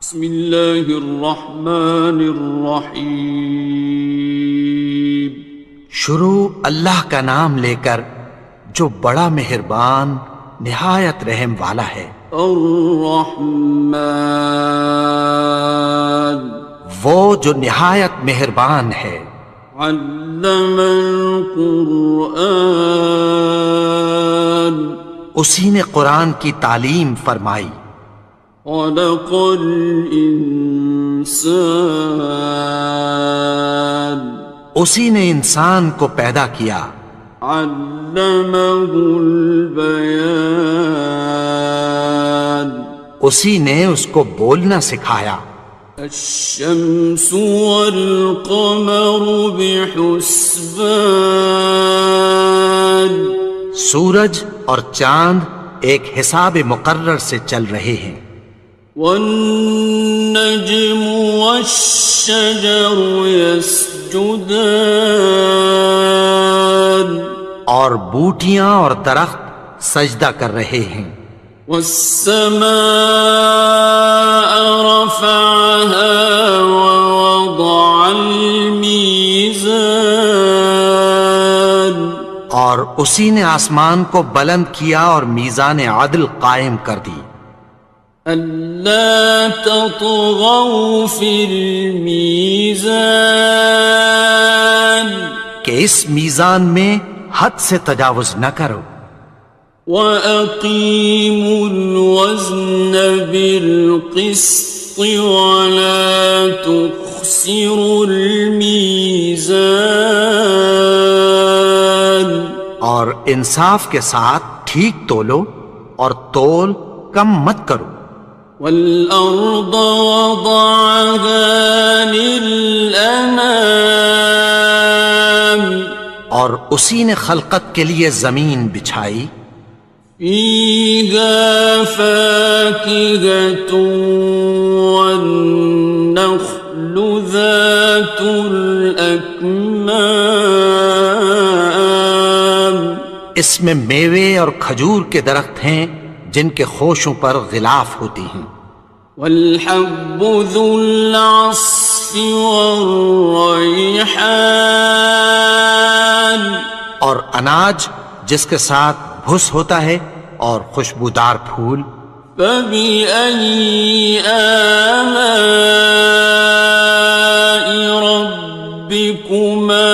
بسم اللہ الرحمن الرحیم۔ شروع اللہ کا نام لے کر جو بڑا مہربان نہایت رحم والا ہے۔ الرحمن، وہ جو نہایت مہربان ہے۔ علم القرآن، اسی نے قرآن کی تعلیم فرمائی۔ خلق الانسان، اسی نے انسان کو پیدا کیا۔ علمہ البیان، اسی نے اس کو بولنا سکھایا۔ الشمس والقمر بحسبان، سورج اور چاند ایک حساب مقرر سے چل رہے ہیں۔ والنجم والشجر يسجدان، اور بوٹیاں اور درخت سجدہ کر رہے ہیں۔ والسماء رفعها ووضع الميزان، اور اسی نے آسمان کو بلند کیا اور میزان عدل قائم کر دی۔ ألا تطغوا في الميزان، کہ اس میزان میں حد سے تجاوز نہ کرو۔ وَأَقِيمُوا الْوَزْنَ بِالْقِسْطِ وَلَا تُخْسِرُوا الْمِيزَانَ، اور انصاف کے ساتھ ٹھیک تولو اور تول کم مت کرو۔ وَالْأَرْضَ وَضَعَهَا لِلْأَنَامِ، اور اسی نے خلقت کے لیے زمین بچھائی۔ فِيهَا فَاكِهَةٌ وَالنَّخْلُ ذَاتُ الْأَكْمَامِ، اس میں میوے اور کھجور کے درخت ہیں جن کے خوشوں پر غلاف ہوتی ہیں۔ وَالْحَبُّ ذُو الْعَصْفِ وَالرَّيْحَانِ، اور اناج جس کے ساتھ بھس ہوتا ہے اور خوشبودار پھول۔ فَبِأَيِّ آلَاءِ رَبِّكُمَا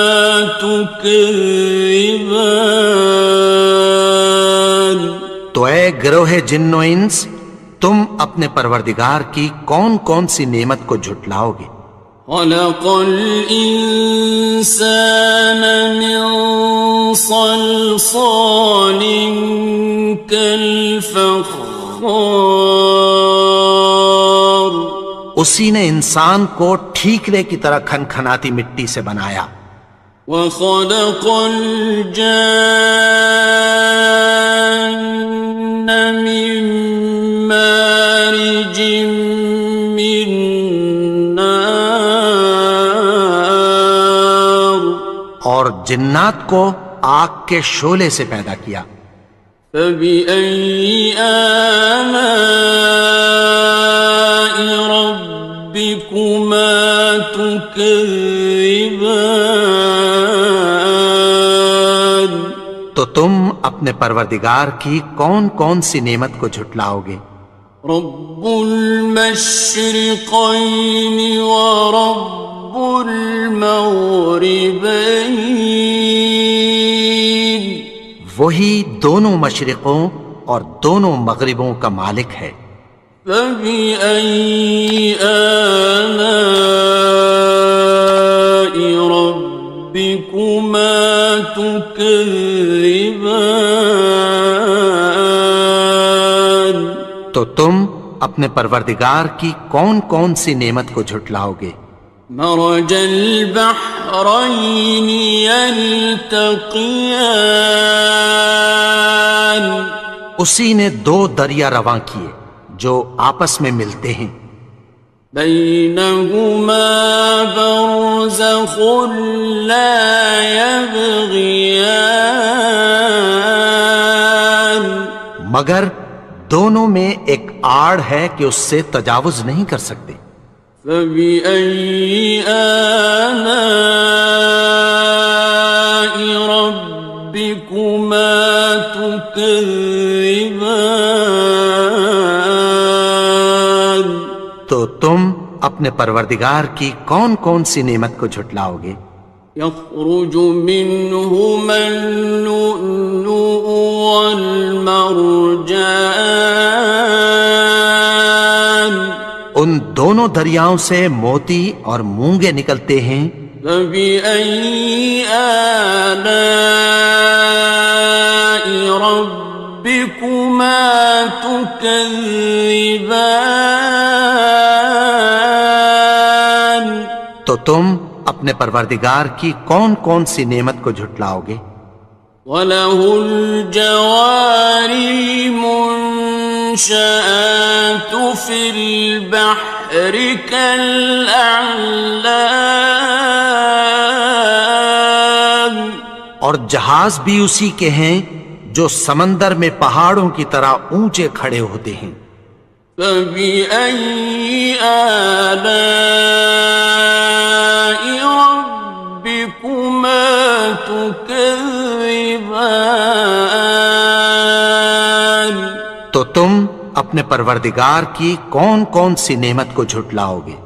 تُكَذِّبَانِ، تو اے گروہ جن و انس، تم اپنے پروردگار کی کون کون سی نعمت کو جھٹلاؤ گے؟ خَلَقَ الْإِنسَانَ مِنْ صَلْصَالٍ كَالْفَخَّارِ، اسی نے انسان کو ٹھیکرے کی طرح کھنکھناتی مٹی سے بنایا۔ وَخَلَقَ الْجَانَّ مِن مَّارِجٍ مِّن نَّارٍ، اور جنات کو آگ کے شعلے سے پیدا کیا۔ فَبِأَيِّ آلَاءِ رَبِّكُمَا تُكَذِّبَانِ، تو تم اپنے پروردگار کی کون کون سی نعمت کو جھٹلاؤ گے؟ رب المشرقین ورب المغربین، وہی دونوں مشرقوں اور دونوں مغربوں کا مالک ہے۔ فَبِأَيِّ آلَاءِ رَبِّكُمَا تُكَذِّبَانِ، تو تم اپنے پروردگار کی کون کون سی نعمت کو جھٹلاؤ گے؟ مرج البحرین یلتقیان، اسی نے دو دریا رواں کیے جو آپس میں ملتے ہیں۔ بینہما برزخ لا یبغیان، مگر دونوں میں ایک آڑ ہے کہ اس سے تجاوز نہیں کر سکتے۔ فبأي آلاء ربكما تكذبان؟ تو تم اپنے پروردگار کی کون کون سی نعمت کو جھٹلاؤ گے؟ يخرج منهما اللؤلؤ والمرجان، ان دونوں دریاؤں سے موتی اور مونگے نکلتے ہیں۔ فبأي آلاء ربكما تكذبان؟ تو تم اپنے پروردگار کی کون کون سی نعمت کو جھٹلاؤ گے؟ وَلَهُ الْجَوَارِ الْمُنشَآتُ فِي الْبَحْرِ كَالْأَعْلَامِ، اور جہاز بھی اسی کے ہیں جو سمندر میں پہاڑوں کی طرح اونچے کھڑے ہوتے ہیں۔ فَبِأَيِّ آلَاءِ رَبِّكُمَا تُكَذِّبَانِ؟ تو تم اپنے پروردگار کی کون کون سی نعمت کو جھٹلاؤ گے؟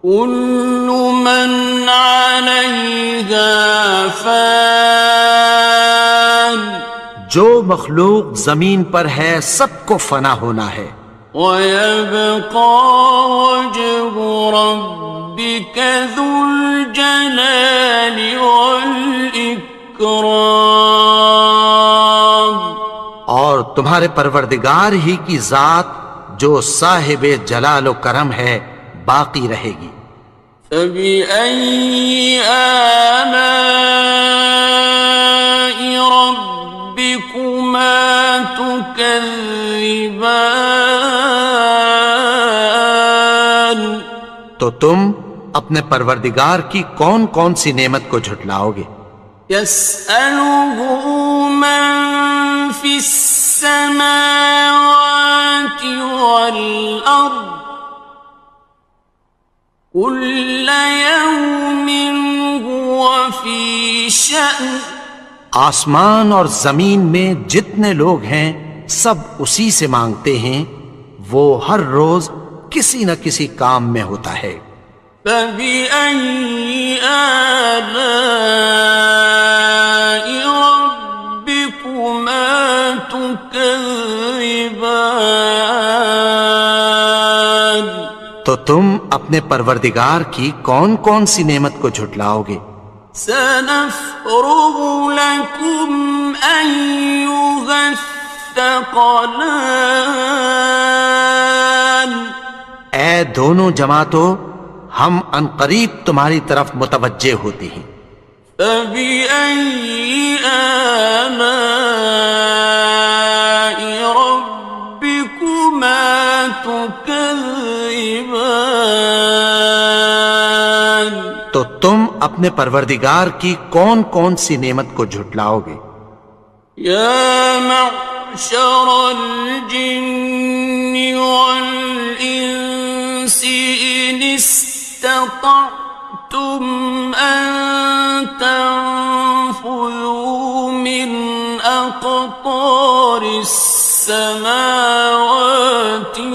كُلُّ مَنْ عَلَيْهَا فَانٍ، جو مخلوق زمین پر ہے سب کو فنا ہونا ہے۔ وَيَبْقَى وَجْهُ رَبِّكَ ذُو الْجَلَالِ وَالْإِكْرَامِ، اور تمہارے پروردگار ہی کی ذات جو صاحب جلال و کرم ہے باقی رہے گی۔ فَبِأَيِّ آلَاءِ رَبِّكُمَا تُكَذِّبَانِ؟ تو تم اپنے پروردگار کی کون کون سی نعمت کو جھٹلاؤ گے؟ يَسْأَلُهُ مَن فِي السَّمَاوَاتِ وَالْأَرْضِ كُلَّ يَوْمٍ هُوَ فِي شَأْنٍ، آسمان اور زمین میں جتنے لوگ ہیں سب اسی سے مانگتے ہیں، وہ ہر روز کسی نہ کسی کام میں ہوتا ہے۔ فَبِأَيِّ آلَاءِ رَبِّكُمَا تُكَذِّبَانِ؟ تو تم اپنے پروردگار کی کون کون سی نعمت کو جھٹلاؤ گے؟ سَنَفْرُغُ لَكُمْ أَيُّهَ الثَّقَلَانِ، اے دونوں جماعتوں، ہم عنقریب تمہاری طرف متوجہ ہوتے ہیں۔ فَبِأَيِّ آلَاءِ رَبِّكُمَا تُكَذِّبَانِ؟ تو تم اپنے پروردگار کی کون کون سی نعمت کو جھٹلاؤ گے؟ يَا مَعْشَرَ الْجِنِّ وَالْإِنسِ إِنِ اسْتَطَعْتُمْ أَن تَنفُذُوا مِنْ أَقْطَارِ السَّمَاوَاتِ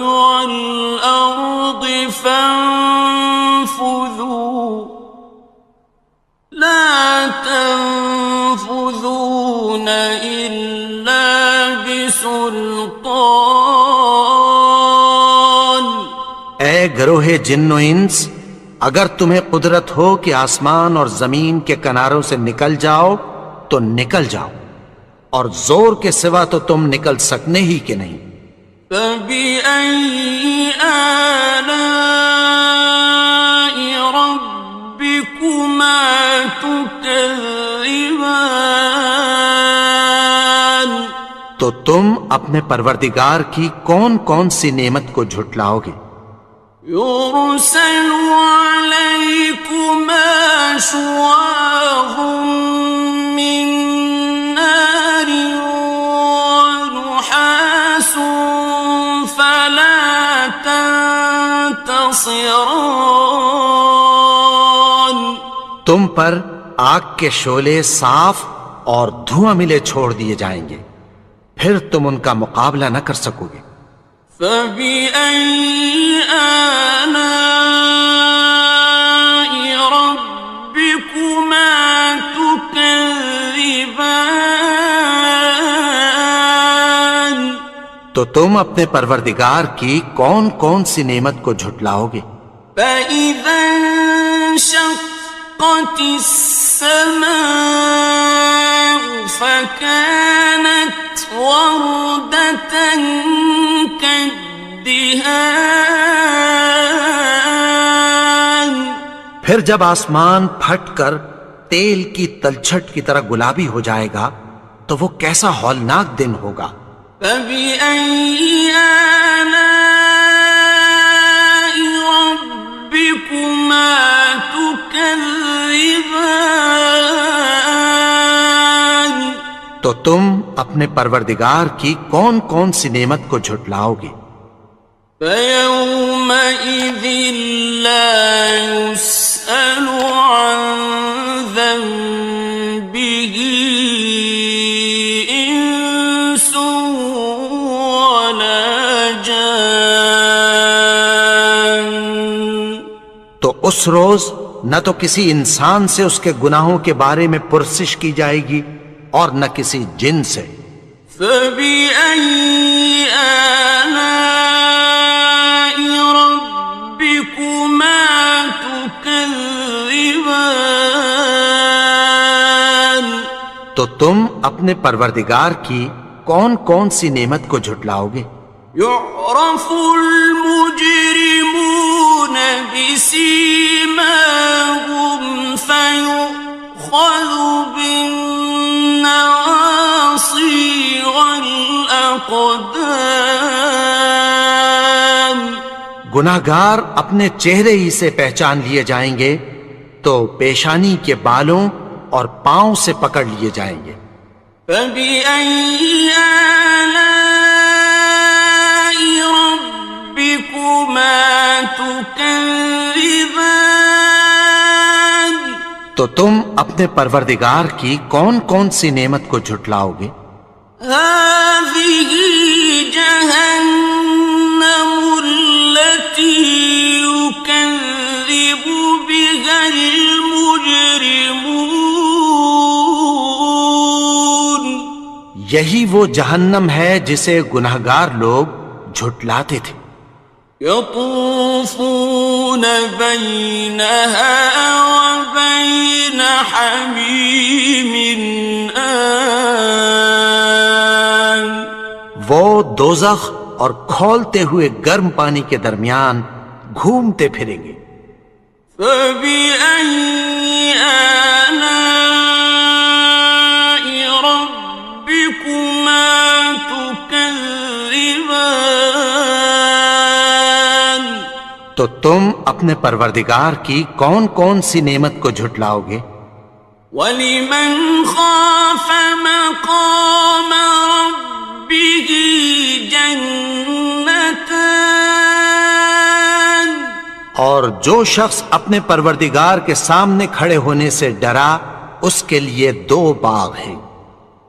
وَالْأَرْضِ فَانفُذُوا لَا تَنفُذُونَ إِلَّا بِسُلْطَانٍ۔ اے گروہ جن و انس، اگر تمہیں قدرت ہو کہ آسمان اور زمین کے کناروں سے نکل جاؤ تو نکل جاؤ، اور زور کے سوا تو تم نکل سکنے ہی کہ نہیں۔ فَبِأَيِّ آلَاءِ رَبِّكُمَا تُكَذِّبَانِ؟ تو تم اپنے پروردگار کی کون کون سی نعمت کو جھٹلاؤ گے؟ يُرْسَلُ عَلَيْكُمَا شُوَاظٌ مِّن نَّارٍ وَنُحَاسٌ خاصران. تم پر آگ کے شعلے صاف اور دھواں ملے چھوڑ دیے جائیں گے، پھر تم ان کا مقابلہ نہ کر سکو گے۔ فبأي آلاء ربكما تكذبان. تو تم اپنے پروردگار کی کون کون سی نعمت کو جھٹلاؤ گے؟ فإذا انشقت السماء فكانت وردة كالدهان. پھر جب آسمان پھٹ کر تیل کی تلچھٹ کی طرح گلابی ہو جائے گا تو وہ کیسا ہولناک دن ہوگا۔ فبأي آلاء ربكما تكذبان. تو تم اپنے پروردگار کی کون کون سی نعمت کو جھٹلاؤ گے؟ فيومئذ لا يسأل عن ذنبه إنس ولا جان. تو اس روز نہ تو کسی انسان سے اس کے گناہوں کے بارے میں پرسش کی جائے گی اور نہ کسی جن سے۔ فبأي آلاء ربكما تكذبان. تو تم اپنے پروردگار کی کون کون سی نعمت کو جھٹلاؤ گے؟ يعرف المجرمون بسيماهم فيؤخذ بالنواصي والأقدام. گناہگار اپنے چہرے ہی سے پہچان لیے جائیں گے تو پیشانی کے بالوں اور پاؤں سے پکڑ لیے جائیں گے۔ فبأي آلاء ربكما تكذبان. تو تم اپنے پروردگار کی کون کون سی نعمت کو جھٹلاؤ گے؟ هذه جهنم التي يكذب بها المجرمون. یہی وہ جہنم ہے جسے گناہگار لوگ جھٹلاتے تھے۔ يطوفون بينها وبين حميم آن. وہ دوزخ اور کھولتے ہوئے گرم پانی کے درمیان گھومتے پھریں گے۔ فبأي آلاء ربكما تكذبان. تو تم اپنے پروردگار کی کون کون سی نعمت کو جھٹلاؤ گے؟ وَلِمَنْ خَافَ مَقَامَ رَبِّهِ جَنَّتَانِ. اور جو شخص اپنے پروردگار کے سامنے کھڑے ہونے سے ڈرا اس کے لیے دو باغ ہیں۔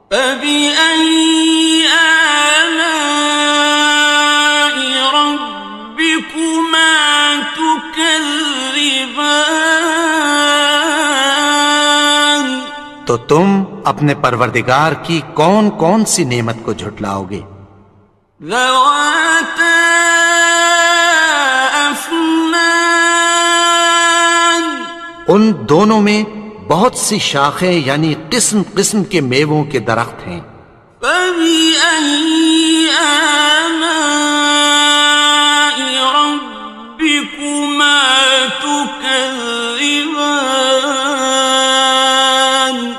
فَبِأَيِّ آلَاءِ رَبِّكُمَا تُكَذِّبَانِ. تو تم اپنے پروردگار کی کون کون سی نعمت کو جھٹلاؤ گے؟ ذَوَاتَا أَفْنَانٍ. ان دونوں میں بہت سی شاخیں یعنی قسم قسم کے میووں کے درخت ہیں۔ فَبِأَيِّ آلَاءِ رَبِّكُمَا تُكَذِّبَانِ.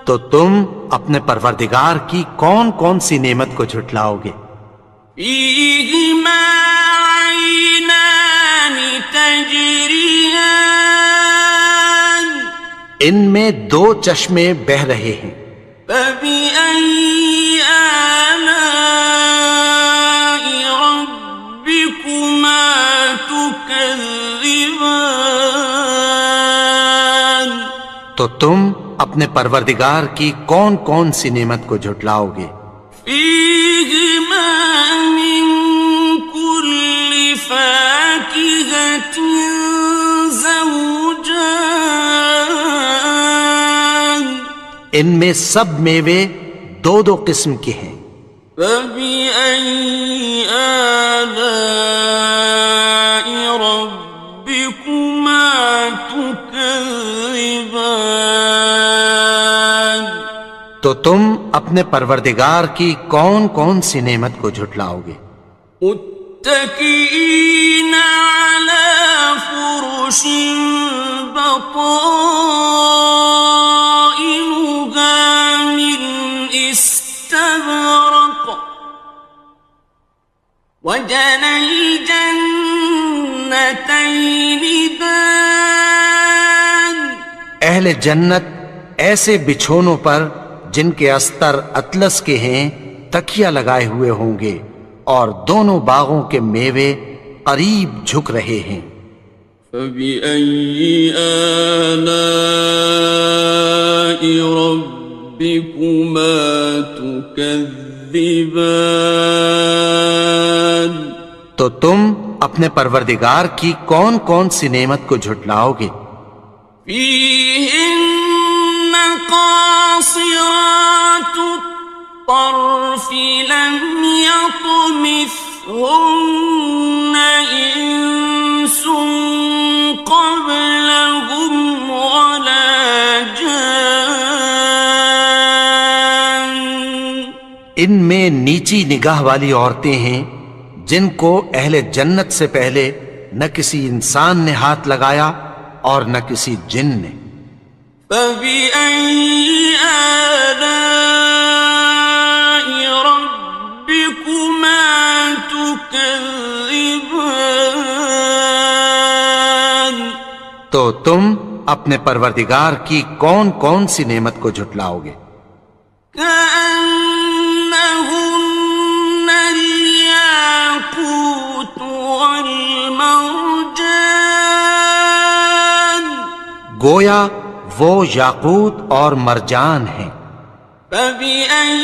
تو تم اپنے پروردگار کی کون کون سی نعمت کو جھٹلاؤ گے؟ فِيهِمَا عَيْنَانِ تَجْرِيَانِ. ان میں دو چشمے بہہ رہے ہیں۔ فَبِأَيِّ آلَاءِ رَبِّكُمَا تُكَذِّبَانِ. تكذبان تو تم اپنے پروردگار کی کون کون سی نعمت کو جھٹلاؤ گے؟ فيهما من كل فاكهة زوجان ان میں سب میوے دو دو قسم کے ہیں۔ فبأي آلاء ربكما تكذبان تو تم اپنے پروردگار کی کون کون سی نعمت کو جھٹلاؤ گے؟ متكئين على فرش بطائنها من استبرق وجنى الجنتين دان اہل جنت ایسے بچھونوں پر جن کے استر اطلس کے ہیں تکیہ لگائے ہوئے ہوں گے، اور دونوں باغوں کے میوے قریب جھک رہے ہیں۔ فبأي آلاء ربكما تكذبان تو تم اپنے پروردگار کی کون کون سی نعمت کو جھٹلاؤ گے؟ فيهن قاصرات الطرف لم يطمثهن إنس قبلهم ولا جان ان میں نیچی نگاہ والی عورتیں ہیں جن کو اہل جنت سے پہلے نہ کسی انسان نے ہاتھ لگایا اور نہ کسی جن نے۔ فبأي آلاء ربكما تكذبان تو تم اپنے پروردگار کی کون کون سی نعمت کو جھٹلاؤ گے؟ كأنهن الياقوت والمرجان گویا وہ یاقوت اور مرجان ہیں۔ فبأي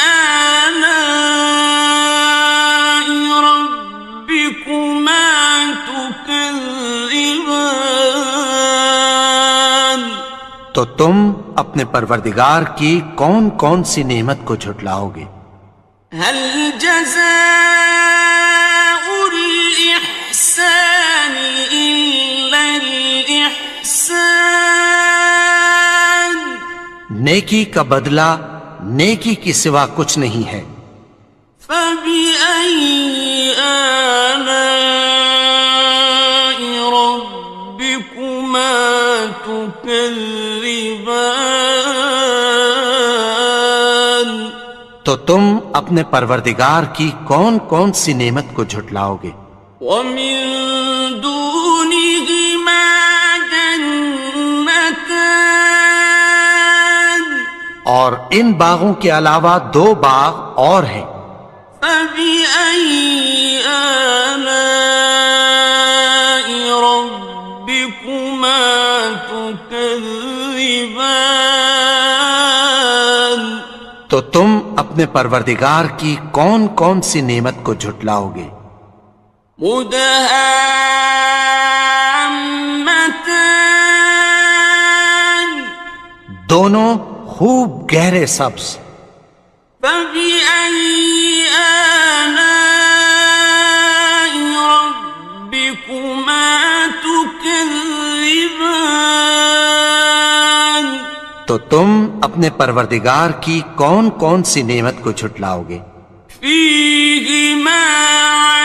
آلاء ربكما تكذبان تو تم اپنے پروردگار کی کون کون سی نعمت کو جھٹلاؤ گے؟ هل جزاء الإحسان إلا الإحسان نیکی کا بدلہ نیکی کی سوا کچھ نہیں ہے۔ فبأي آلاء ربكما تكذبان تو تم اپنے پروردگار کی کون کون سی نعمت کو جھٹلاؤ گے؟ ومن دونهما جنتان اور ان باغوں کے علاوہ دو باغ اور ہیں۔ فبأي آلاء ربكما تكذبان تو تم اپنے پروردگار کی کون کون سی نعمت کو جھٹلاؤ گے؟ مدهامتان دونوں خوب گہرے سبز۔ فبأي آلاء ربكما تكذبان تو تم اپنے پروردگار کی کون کون سی نعمت کو جھٹلاؤ گے؟ فيهما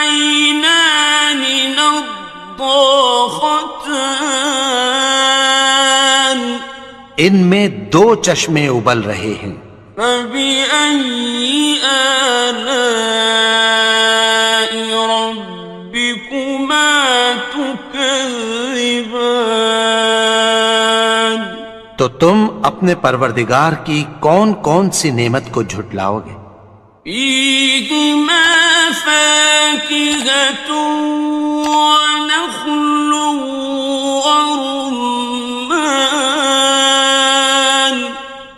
عينان نضاختان ان میں دو چشمے ابل رہے ہیں۔ فبأي آلاء ربكما تكذبان تو تم اپنے پروردگار کی کون کون سی نعمت کو جھٹلاؤ گے؟ فيهما فاكهة ونخل ورمان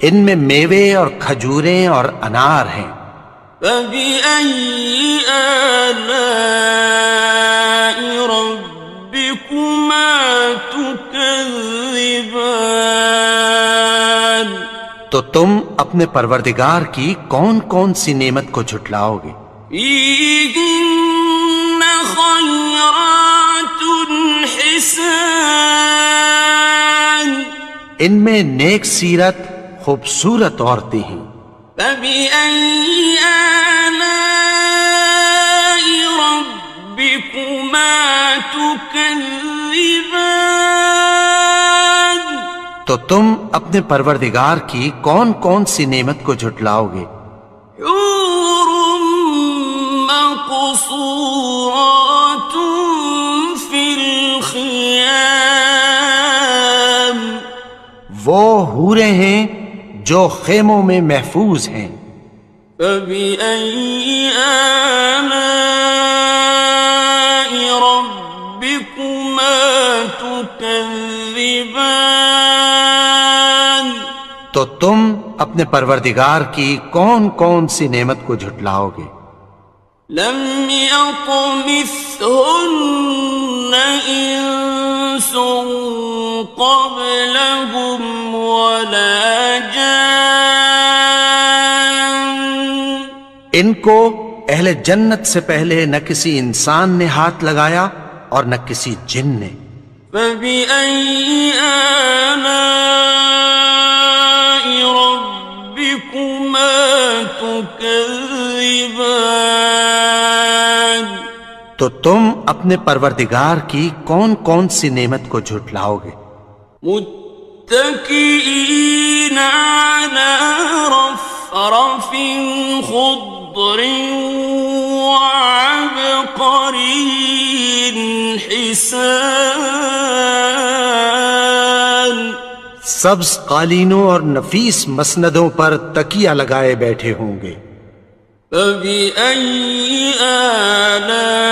ان میں میوے اور کھجوریں اور انار ہیں. فبأي آلاء ربكما تكذبان تو تم اپنے پروردگار کی کون کون سی نعمت کو جھٹلاؤ گے؟ فيهن خيرات حسان ان میں نیک سیرت خوبصورت عورتیں ہیں. فبأي آلاء ربكما تكذبان تو تم اپنے پروردگار کی کون کون سی نعمت کو جھٹلاؤ گے؟ حور مقصورات في الخيام وہ حوریں ہیں جو خیموں میں محفوظ ہیں. فبأي آلاء ربكما تكذبان تو تم اپنے پروردگار کی کون کون سی نعمت کو جھٹلاؤ گے؟ لم يطمثهن إنس قبلهم ولا جان ان کو اہل جنت سے پہلے نہ کسی انسان نے ہاتھ لگایا اور نہ کسی جن نے. فبأي آلاء ربكما تكذبان تو تم اپنے پروردگار کی کون کون سی نعمت کو جھٹلاؤ گے؟ متكئين على رفرف خضر وعبقري حسان سبز قالینوں اور نفیس مسندوں پر تکیہ لگائے بیٹھے ہوں گے. فبأي آلاء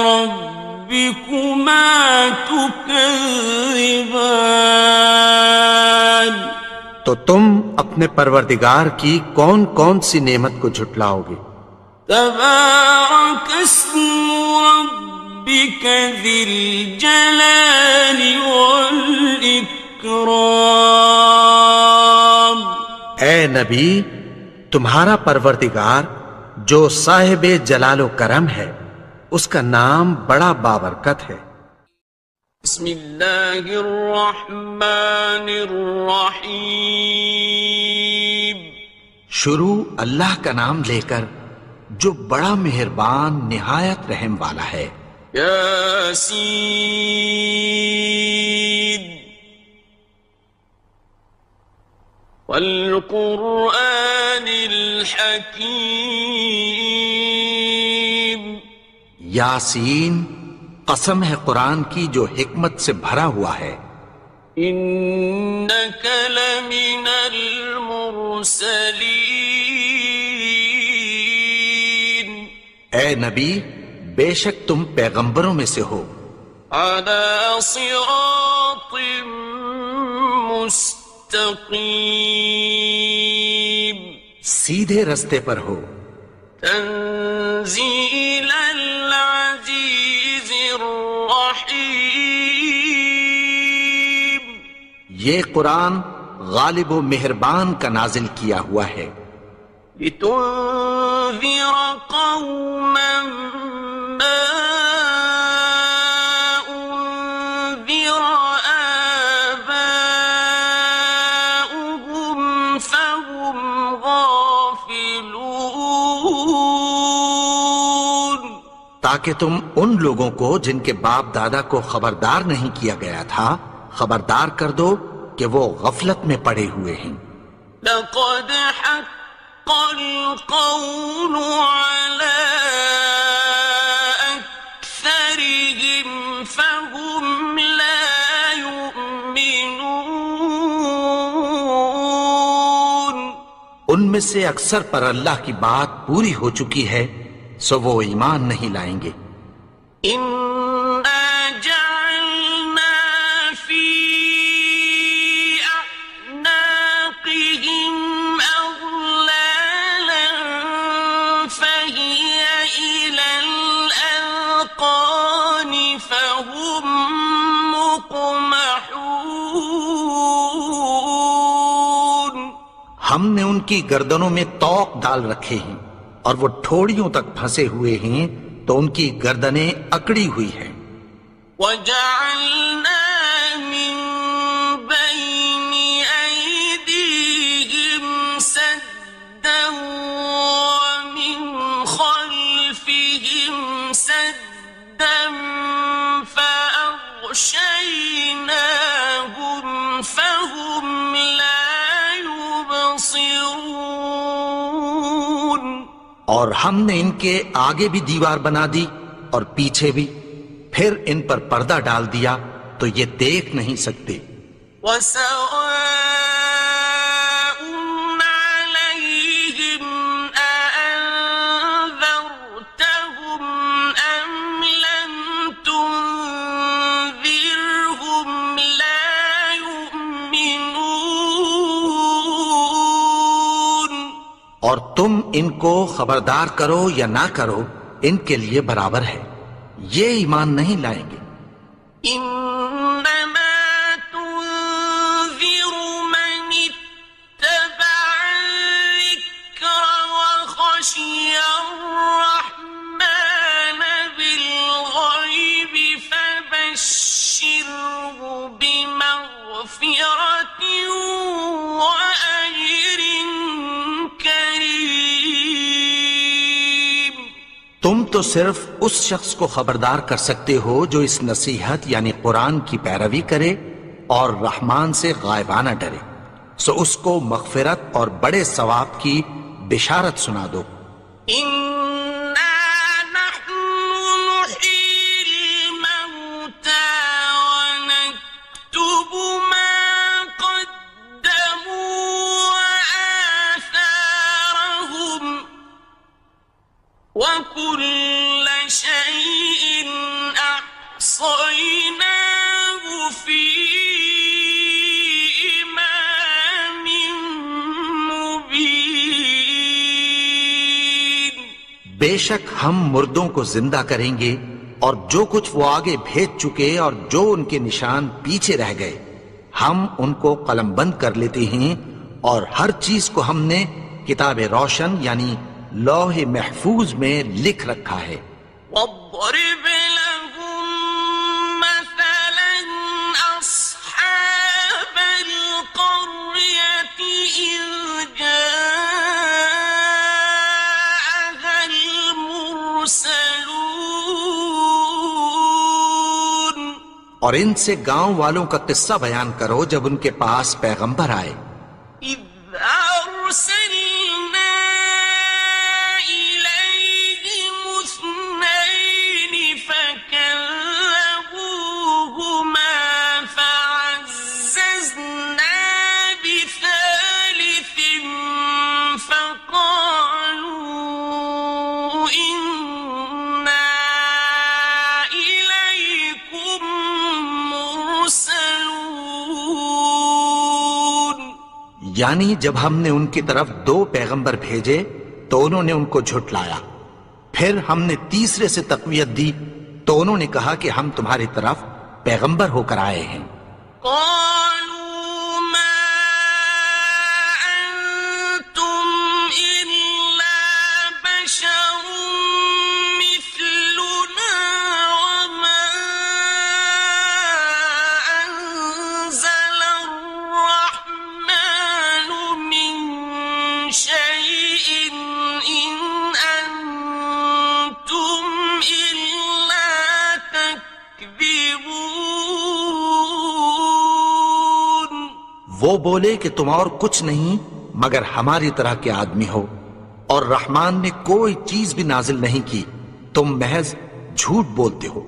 ربكما تكذبان تو تم اپنے پروردگار کی کون کون سی نعمت کو جھٹلاؤ گے؟ تبارك اسم ربك ذي الجلال والإكرام اے نبی، تمہارا پروردگار جو صاحب جلال و کرم ہے اس کا نام بڑا بابرکت ہے. بسم اللہ الرحمن الرحیم شروع اللہ کا نام لے کر جو بڑا مہربان نہایت رحم والا ہے. یاسین والقرآن الحکیم یاسین، قسم ہے قرآن کی جو حکمت سے بھرا ہوا ہے. انک لمن المرسلین اے نبی، بے شک تم پیغمبروں میں سے ہو. علی صراط مستقیم سیدھے رستے پر ہو. تنزیل العزیز الرحیم یہ قرآن غالب و مہربان کا نازل کیا ہوا ہے. لتنذر قوما ما انذر آباؤهم فهم غافلون تاکہ تم ان لوگوں کو جن کے باپ دادا کو خبردار نہیں کیا گیا تھا خبردار کر دو کہ وہ غفلت میں پڑے ہوئے ہیں. لقد حق القول على أكثرهم فهم لا يؤمنون میں سے اکثر پر اللہ کی بات پوری ہو چکی ہے سو وہ ایمان نہیں لائیں گے. إنا جعلنا في أعناقهم أغلالا فهي إلى الأذقان فهم مقمحون. ہم نے ان کی گردنوں میں طوق ڈال رکھے ہیں اور وہ ٹھوڑیوں تک پھنسے ہوئے ہیں تو ان کی گردنیں اکڑی ہوئی ہیں. وَجَعَلْنَا مِن بَيْنِ أَيْدِيهِمْ سَدًّا وَمِنْ خَلْفِهِمْ سَدًّا فَأَغْشَيْنَاهُمْ فَهُمْ لَا يُبْصِرُونَ. اور ہم نے ان کے آگے بھی دیوار بنا دی اور پیچھے بھی، پھر ان پر پردہ ڈال دیا تو یہ دیکھ نہیں سکتے. وَسَوَاءٌ عَلَيْهِمْ أَأَنذَرْتَهُمْ أَمْ لَمْ تُنذِرْهُمْ لَا يُؤْمِنُونَ. اور تم ان کو خبردار کرو یا نہ کرو ان کے لیے برابر ہے، یہ ایمان نہیں لائیں گے. إنما تنذر من اتبع الذكر وخشي الرحمن بالغيب فبشره بمغفرة وأجر كريم. تم تو صرف اس شخص کو خبردار کر سکتے ہو جو اس نصیحت یعنی قرآن کی پیروی کرے اور رحمان سے غائبانہ ڈرے، سو اس کو مغفرت اور بڑے ثواب کی بشارت سنا دو. إنا نحن نحيي الموتى ونكتب ما قدموا وآثارهم وكل شيء أحصيناه في إمام مبين. بے شک ہم مردوں کو زندہ کریں گے اور جو کچھ وہ آگے بھیج چکے اور جو ان کے نشان پیچھے رہ گئے ہم ان کو قلم بند کر لیتے ہیں، اور ہر چیز کو ہم نے کتاب روشن یعنی لوح محفوظ میں لکھ رکھا ہے. واضرب لهم مثلا أصحاب القرية إذ جاءها المرسلون. اور ان سے گاؤں والوں کا قصہ بیان کرو جب ان کے پاس پیغمبر آئے. إذ أرسلنا إليهم اثنين فكذبوهما فعززنا بثالث فقالوا إنا إليكم مرسلون. یعنی جب ہم نے ان کی طرف 2 پیغمبر بھیجے تو انہوں نے ان کو جھٹلایا، پھر ہم نے تیسرے سے تقویت دی تو انہوں نے کہا کہ ہم تمہاری طرف پیغمبر ہو کر آئے ہیں. قالوا ما أنتم إلا بشر مثلنا وما أنزل الرحمن من شيء إن أنتم إلا تكذبون. وہ بولے کہ تم اور کچھ نہیں مگر ہماری طرح کے آدمی ہو، اور رحمان نے کوئی چیز بھی نازل نہیں کی، تم محض جھوٹ بولتے ہو.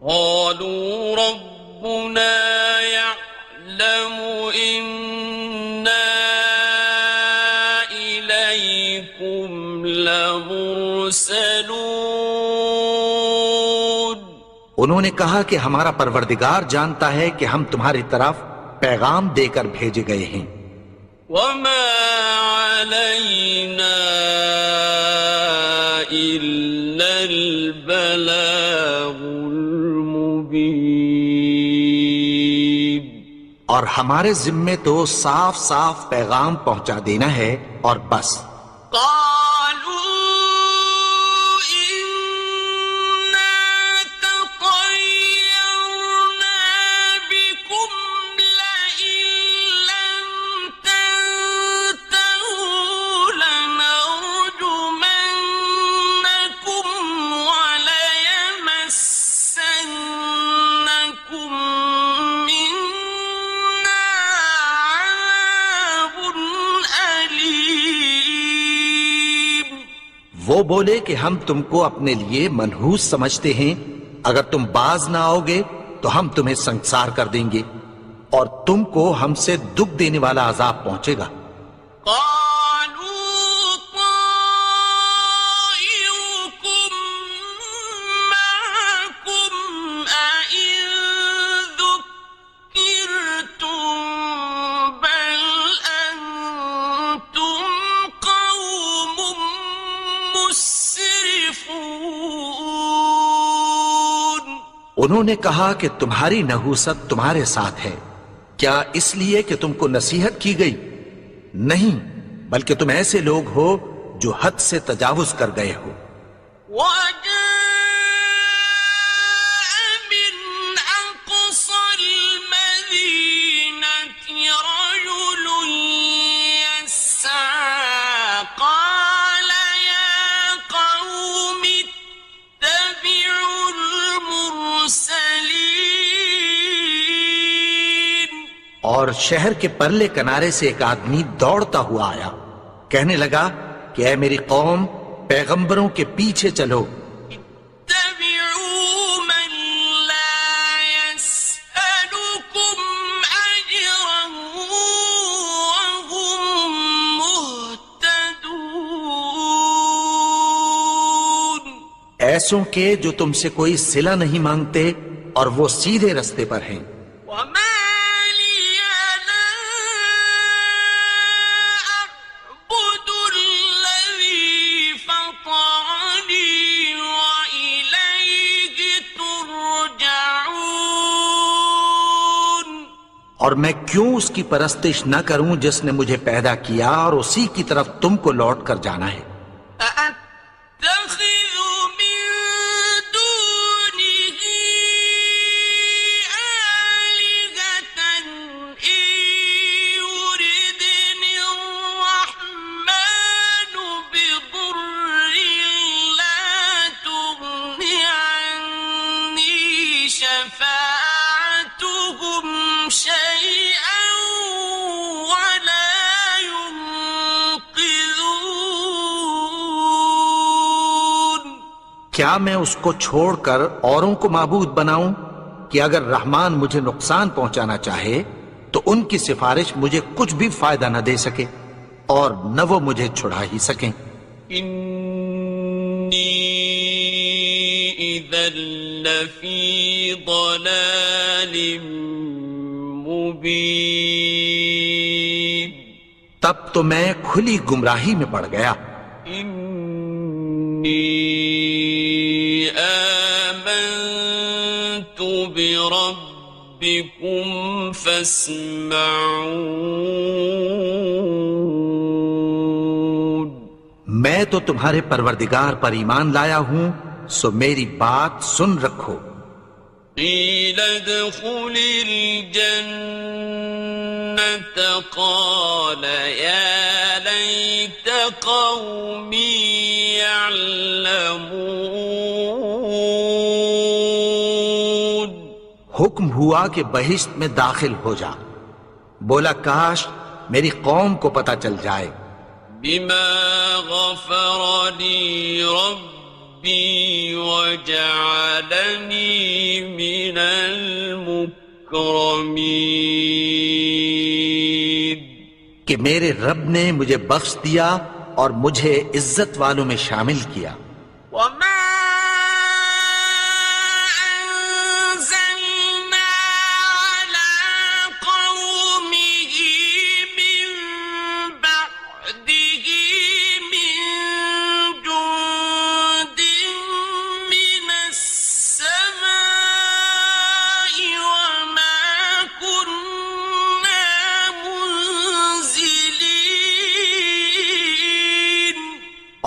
قالوا ربنا يعلم إنا مُرْسَلُونَ انہوں نے کہا کہ ہمارا پروردگار جانتا ہے کہ ہم تمہاری طرف پیغام دے کر بھیجے گئے ہیں، وَمَا عَلَيْنَا إِلَّا الْبَلَاغُ الْمُبِينُ، اور ہمارے ذمے تو صاف صاف پیغام پہنچا دینا ہے اور بس۔ وہ بولے کہ ہم تم کو اپنے لیے منحوس سمجھتے ہیں، اگر تم باز نہ آؤ گے تو ہم تمہیں سنسار کر دیں گے اور تم کو ہم سے دکھ دینے والا عذاب پہنچے گا۔ انہوں نے کہا کہ تمہاری نحوست تمہارے ساتھ ہے، کیا اس لیے کہ تم کو نصیحت کی گئی؟ نہیں، بلکہ تم ایسے لوگ ہو جو حد سے تجاوز کر گئے ہو۔ اور شہر کے پرلے کنارے سے ایک آدمی دوڑتا ہوا آیا، کہنے لگا کہ اے میری قوم، پیغمبروں کے پیچھے چلو۔ ایسوں کے جو تم سے کوئی صلہ نہیں مانگتے اور وہ سیدھے رستے پر ہیں۔ اور میں کیوں اس کی پرستش نہ کروں جس نے مجھے پیدا کیا اور اسی کی طرف تم کو لوٹ کر جانا ہے۔ کیا میں اس کو چھوڑ کر اوروں کو معبود بناؤں کہ اگر رحمان مجھے نقصان پہنچانا چاہے تو ان کی سفارش مجھے کچھ بھی فائدہ نہ دے سکے اور نہ وہ مجھے چھڑا ہی سکیں۔ انی اذا لفی ضلال مبین، تب تو میں کھلی گمراہی میں پڑ گیا۔ آمنت بربکم فاسمعون، میں تو تمہارے پروردگار پر ایمان لایا ہوں، سو میری بات سن رکھو۔ قیل ادخل الجنة قال یا لیت قومی یعلمون، حکم ہوا کہ بہشت میں داخل ہو جا، بولا کاش میری قوم کو پتہ چل جائے۔ بما غفر لی ربی وجعلنی من المکرمین، کہ میرے رب نے مجھے بخش دیا اور مجھے عزت والوں میں شامل کیا۔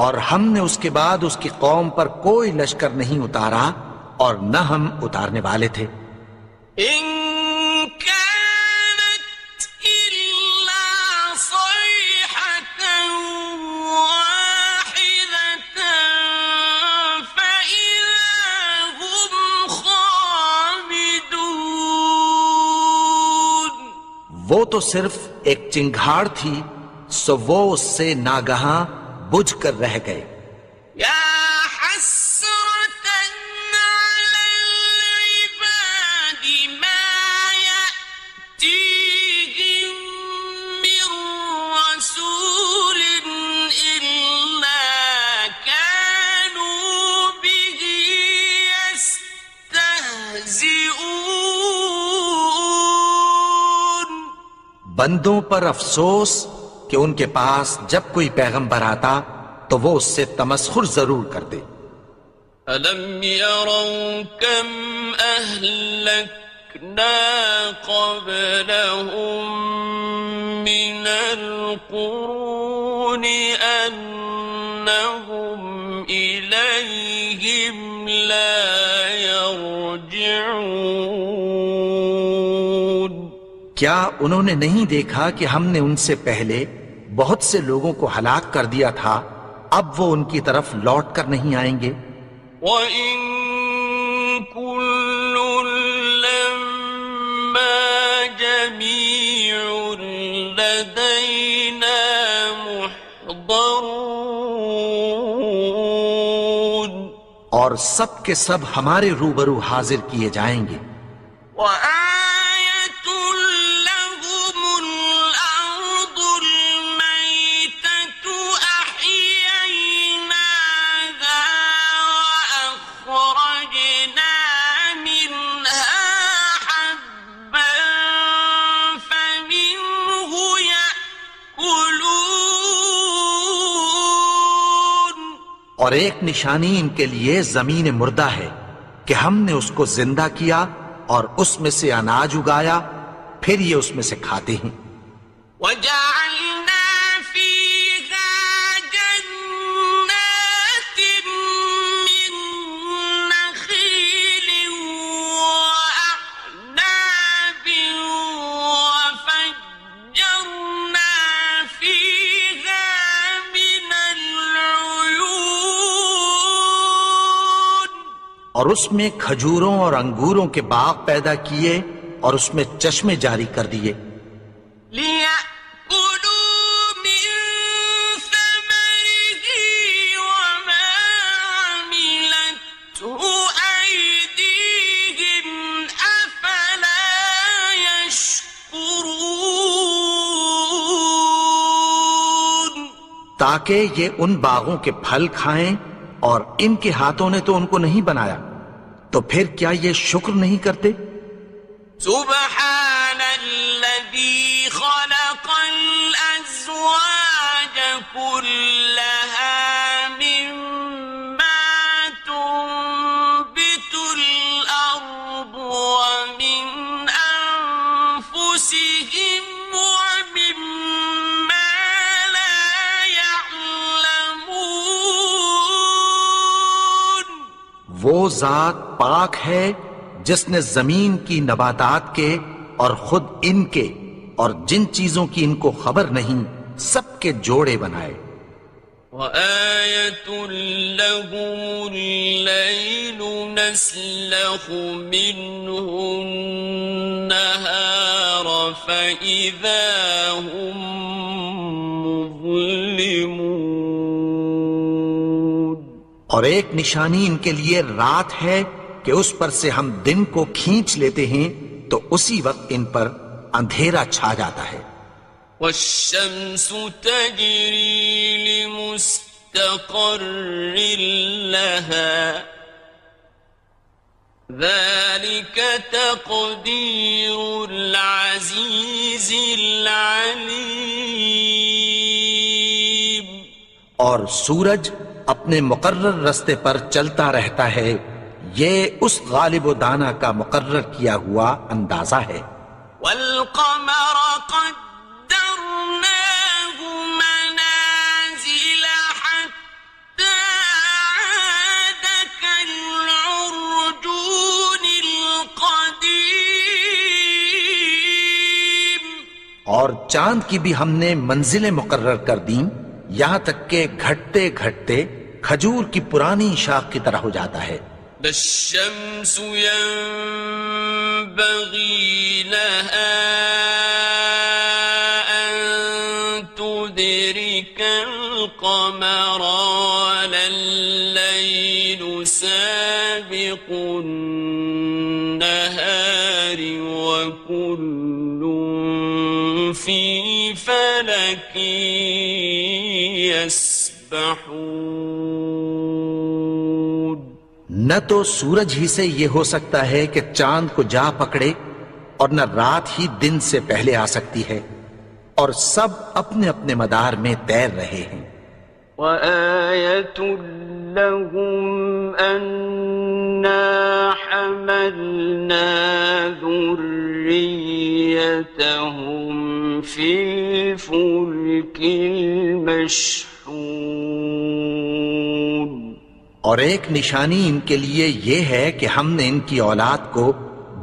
اور ہم نے اس کے بعد اس کی قوم پر کوئی لشکر نہیں اتارا اور نہ ہم اتارنے والے تھے. إن كانت إلا صيحة واحدة فإذا هم خامدون. وہ تو صرف ایک چنگھاڑ تھی، سو وہ اس سے ناگہاں بجھ کر رہ گئے. يا حسرة على العباد ما يأتيهم من رسول إلا كانوا به يستهزئون. بندوں پر افسوس کہ ان کے پاس جب کوئی پیغمبر آتا تو وہ اس سے تمسخر ضرور کرتے. ألم يروا كم أهلكنا قبلهم من القرون أنهم إليهم لا يرجعون. کیا انہوں نے نہیں دیکھا کہ ہم نے ان سے پہلے بہت سے لوگوں کو ہلاک کر دیا تھا، اب وہ ان کی طرف لوٹ کر نہیں آئیں گے؟ وَإِن كُلٌّ لَّمَّا جَمِيعٌ لَّدَيْنَا مُحْضَرُونَ. اور سب کے سب ہمارے روبرو حاضر کیے جائیں گے. وَآيَةٌ لَّهُمُ الْأَرْضُ الْمَيْتَةُ أَحْيَيْنَاهَا وَأَخْرَجْنَا مِنْهَا حَبًّا فَمِنْهُ يَأْكُلُونَ. اور ایک نشانی ان کے لیے زمین مردہ ہے کہ ہم نے اس کو زندہ کیا اور اس میں سے اناج اگایا، پھر یہ اس میں سے کھاتے ہیں. وَجَعَلْنَا فِيهَا جَنَّاتٍ مِّن نَّخِيلٍ وَأَعْنَابٍ وَفَجَّرْنَا فِيهَا مِنَ الْعُيُونِ. اور اس میں کھجوروں اور انگوروں کے باغ پیدا کیے اور اس میں چشمے جاری کر دیے. لِيَأْكُلُوا مِن ثَمَرِهِ وَمَا عَمِلَتْهُ أَيْدِيهِمْ أَفَلَا يَشْكُرُونَ. تاکہ یہ ان باغوں کے پھل کھائیں اور ان کے ہاتھوں نے تو ان کو نہیں بنایا، تو پھر کیا یہ شکر نہیں کرتے؟ سبحان الذي خلق الأزواج كلها مما تنبت الأرض ومن أنفسهم ومما لا يعلمون. وہ ذات پاک ہے جس نے زمین کی نباتات کے اور خود ان کے اور جن چیزوں کی ان کو خبر نہیں سب کے جوڑے بنائے. وَآيَةٌ لَّهُمُ اللَّيْلُ نَسْلَخُ مِنْهُ النَّهَارَ فَإِذَا هُم مُظْلِمُونَ. اور ایک نشانی ان کے لیے رات ہے کہ اس پر سے ہم دن کو کھینچ لیتے ہیں تو اسی وقت ان پر اندھیرا چھا جاتا ہے. وَالشَّمْسُ تَجْرِي لِمُسْتَقَرٍّ لَّهَا ذَلِكَ تَقْدِيرُ الْعَزِيزِ الْعَلِيمِ. اور سورج اپنے مقرر رستے پر چلتا رہتا ہے، یہ اس غالب و دانا کا مقرر کیا ہوا اندازہ ہے. وَالْقَمَرَ قَدَّرْنَاهُ مَنَازِلَ حَتَّىٰ اور چاند کی بھی ہم نے منزلیں مقرر کر دیں یہاں تک کہ گھٹتے گھٹتے کھجور کی پرانی شاخ کی طرح ہو جاتا ہے. لا الشمس ينبغي لها أن تدرك القمر ولا الليل سابق النهار وكل في فلك يسبحون. نہ تو سورج ہی سے یہ ہو سکتا ہے کہ چاند کو جا پکڑے اور نہ رات ہی دن سے پہلے آ سکتی ہے، اور سب اپنے اپنے مدار میں تیر رہے ہیں. وَآيَةٌ لَهُمْ أَنَّا حَمَلْنَا ذُرِّيَّتَهُمْ فِي الْفُلْكِ الْمَشْحُونِ. اور ایک نشانی ان کے لیے یہ ہے کہ ہم نے ان کی اولاد کو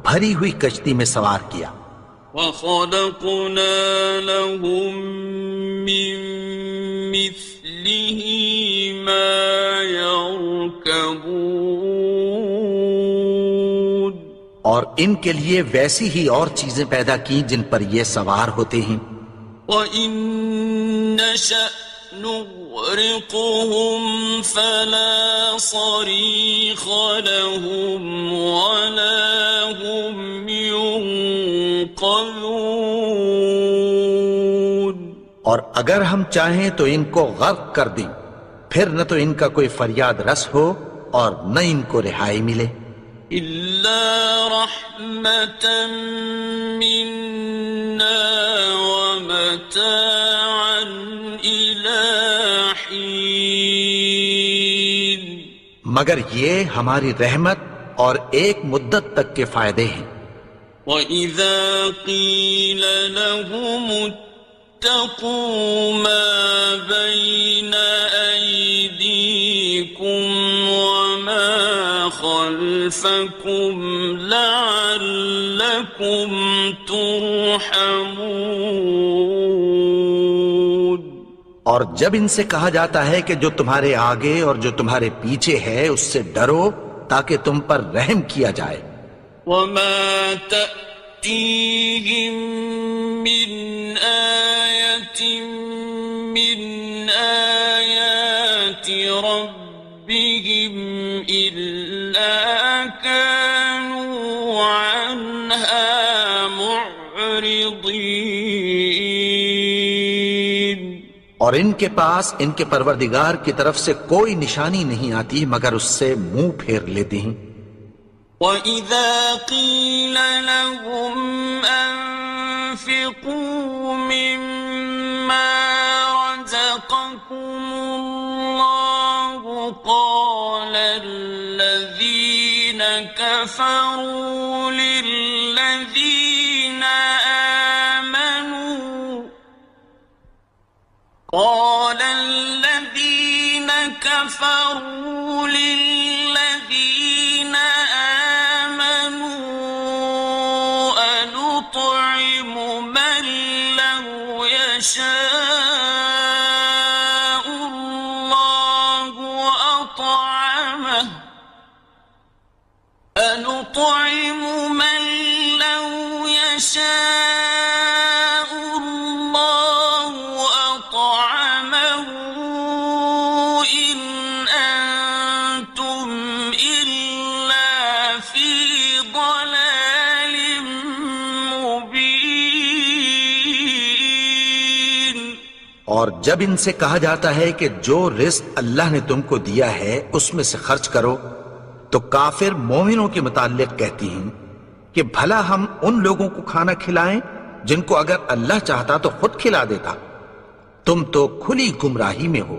بھری ہوئی کشتی میں سوار کیا. وَخَلَقْنَا لَهُم مِّن مِّثْلِهِ مَا يَرْكَبُونَ. اور ان کے لیے ویسی ہی اور چیزیں پیدا کی جن پر یہ سوار ہوتے ہیں. وَإِن نَّشَأْ نُغْرِقْهُمْ فَلَا صَرِيخَ لَهُمْ وَلَا هُمْ يُنقَذُونَ. اور اگر ہم چاہیں تو ان کو غرق کر دیں، پھر نہ تو ان کا کوئی فریاد رس ہو اور نہ ان کو رہائی ملے. إِلَّا رَحْمَةً مِّنَّا وَمَتَاعًا إِلَىٰ حِينٍ. مگر یہ ہماری رحمت اور ایک مدت تک کے فائدے ہیں. وَإِذَا قِيلَ لَهُمُ اتَّقُوا مَا بَيْنَ أَيْدِيكُمْ وَمَا خَلْفَكُمْ لَعَلَّكُمْ تُرْحَمُونَ. اور جب ان سے کہا جاتا ہے کہ جو تمہارے آگے اور جو تمہارے پیچھے ہے اس سے ڈرو تاکہ تم پر رحم کیا جائے. وَمَا تَأْتِيهِم مِّنْ آيَةٍ مِّنْ آيَاتِ رَبِّهِمْ إِلَّا كَانُوا عَنْهَا مُعْرِضِينَ. اور ان کے پاس ان کے پروردگار کی طرف سے کوئی نشانی نہیں آتی مگر اس سے منہ پھیر لیتے ہیں. وَإِذَا قِيلَ لَهُمْ أَنفِقُوا مِمَّا رَزَقَكُمُ اللَّهُ قَالَ الَّذِينَ كَفَرُوا لِلَّذِينَ آمَنُوا أَنُطْعِمُ مَن لَّوْ يَشَاءُ اللَّهُ أَطْعَمَهُ أَنُطْعِمُ مَن لَّوْ يَشَاءُ اللَّهُ أَطْعَمَهُ إِنْ أَنتُمْ إِلَّا فِي ضَلَالٍ مُّبِينٍ. اور جب ان سے کہا جاتا ہے کہ جو رزق اللہ نے تم کو دیا ہے اس میں سے خرچ کرو تو کافر مومنوں کے متعلق کہتی ہیں کہ بھلا ہم ان لوگوں کو کھانا کھلائیں جن کو اگر اللہ چاہتا تو خود کھلا دیتا. تم تو کھلی گمراہی میں ہو.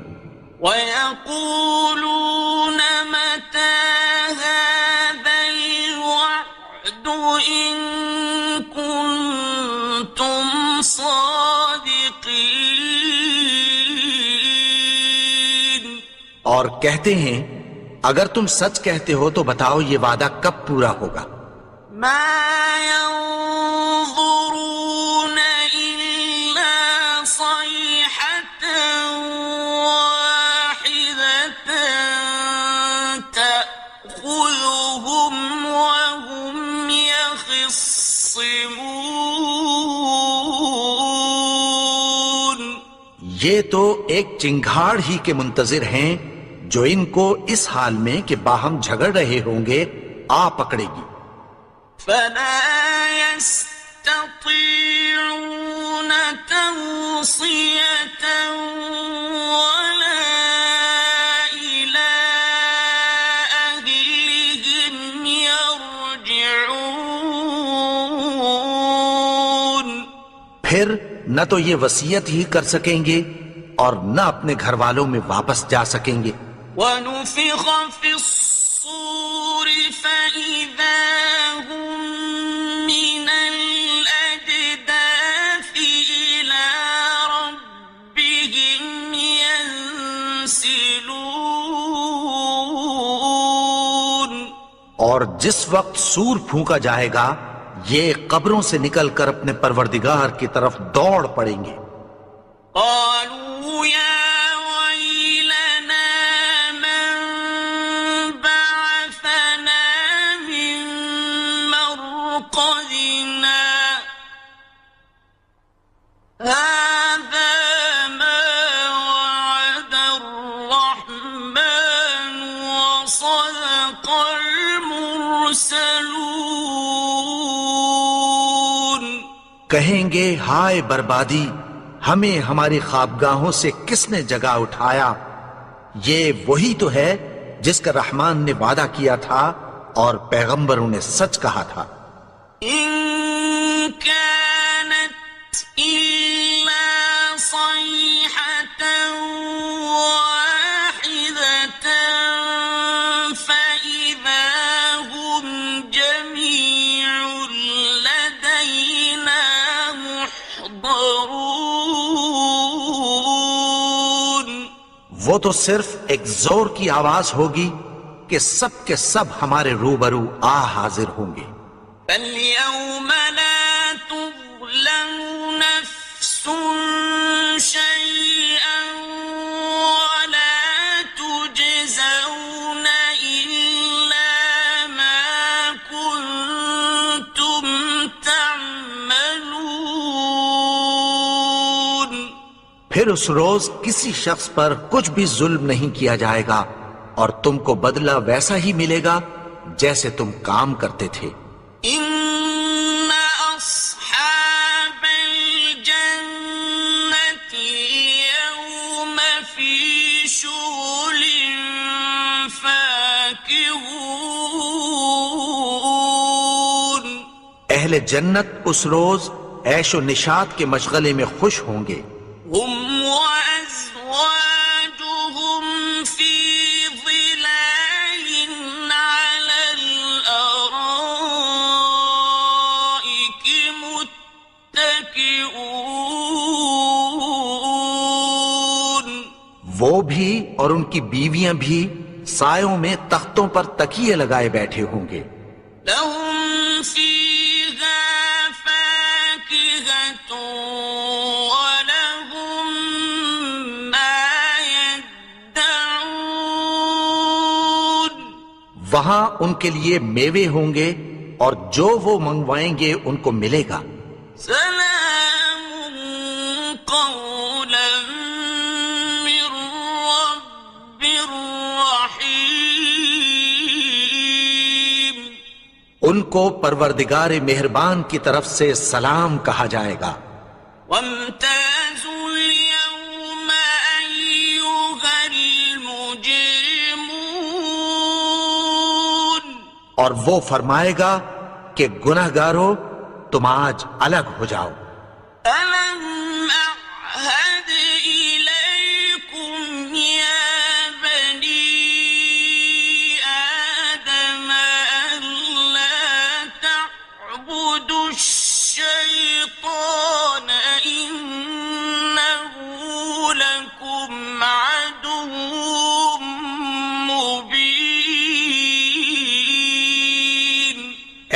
وَيَقُولُونَ مَتَىٰ هَٰذَا الْوَعْدُ إِن كُنتُمْ صَادِقِينَ. اور کہتے ہیں اگر تم سچ کہتے ہو تو بتاؤ یہ وعدہ کب پورا ہوگا. مَا يَنظُرُونَ إِلَّا يخصمون یہ تو ایک چنگھاڑ ہی کے منتظر ہیں جو ان کو اس حال میں کہ باہم جھگڑ رہے ہوں گے آ پکڑے گی. فلا يستطيعون توصية ولا إلى أهلهم يرجعون پھر نہ تو یہ وصیت ہی کر سکیں گے اور نہ اپنے گھر والوں میں واپس جا سکیں گے. ونفخ في الصور فإذا هم من الأجداث إلى ربهم ينسلون اور جس وقت سور پھونکا جائے گا یہ قبروں سے نکل کر اپنے پروردگار کی طرف دوڑ پڑیں گے. قالوا يا ويلنا من بعثنا من مرقدنا هذا ما وعد الرحمن وصدق المرسلون کہیں گے ہائے بربادی، ہمیں ہماری خوابگاہوں سے کس نے جگا اٹھایا؟ یہ وہی تو ہے جس کا رحمان نے وعدہ کیا تھا اور پیغمبروں نے سچ کہا تھا. إن كانت إلا صيحة واحدة فإذا هم جميع لدينا محضرون وہ تو صرف ایک زور کی آواز ہوگی کہ سب کے سب ہمارے روبرو آ حاضر ہوں گے. فاليوم لا تظلم نفس شيئا ولا تجزون إلا ما كنتم تعملون پھر اس روز کسی شخص پر کچھ بھی ظلم نہیں کیا جائے گا اور تم کو بدلہ ویسا ہی ملے گا جیسے تم کام کرتے تھے. إن أصحاب الجنة اليوم في شغل فاكهون اہل جنت اس روز عیش و نشاط کے مشغلے میں خوش ہوں گے. هم وأزواجهم في ظلال على الأرائك متكئون وہ بھی اور ان کی بیویاں بھی سایوں میں تختوں پر تکیے لگائے بیٹھے ہوں گے. لهم فيها فاكهة ولهم ما يدعون وہاں ان کے لیے میوے ہوں گے اور جو وہ منگوائیں گے ان کو ملے گا. سلام قولا من رب رحيم ان کو پروردگار مہربان کی طرف سے سلام کہا جائے گا. وامتازوا اليوم أيها المجرمون اور وہ فرمائے گا کہ گناہگارو تم آج الگ ہو جاؤ. ألم أعهد إليكم يا بني آدم ألا تعبدوا الشيطان إنه لكم عدو مبين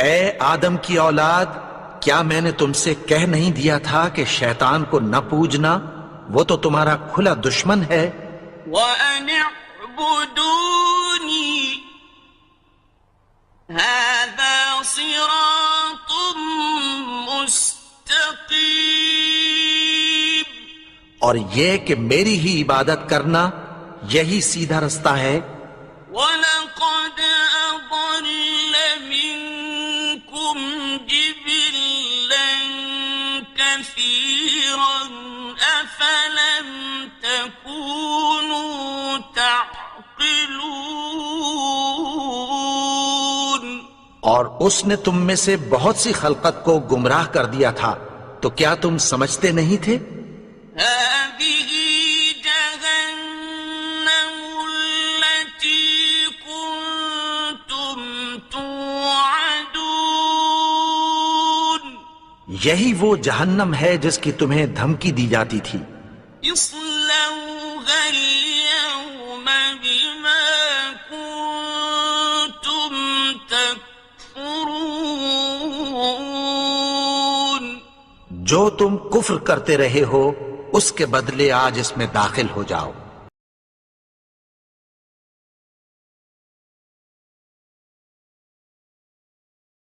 اے آدم کی اولاد، کیا میں نے تم سے کہہ نہیں دیا تھا کہ شیطان کو نہ پوجنا، وہ تو تمہارا کھلا دشمن ہے. وأن اعبدوني هذا صراط مستقيم اور یہ کہ میری ہی عبادت کرنا یہی سیدھا رستہ ہے. وَلَقَدْ أَضَلَّ مِنكُمْ جِبِلًّا كَثِيرًا أَفَلَمْ تَكُونُوا تَعْقِلُونَ اور اس نے تم میں سے بہت سی خلقت کو گمراہ کر دیا تھا، تو کیا تم سمجھتے نہیں تھے؟ هذه جهنم التي كنتم توعدون یہی وہ جہنم ہے جس کی تمہیں دھمکی دی جاتی تھی. اصلوها اليوم بما كنتم تكفرون جو تم کفر کرتے رہے ہو اس کے بدلے آج اس میں داخل ہو جاؤ.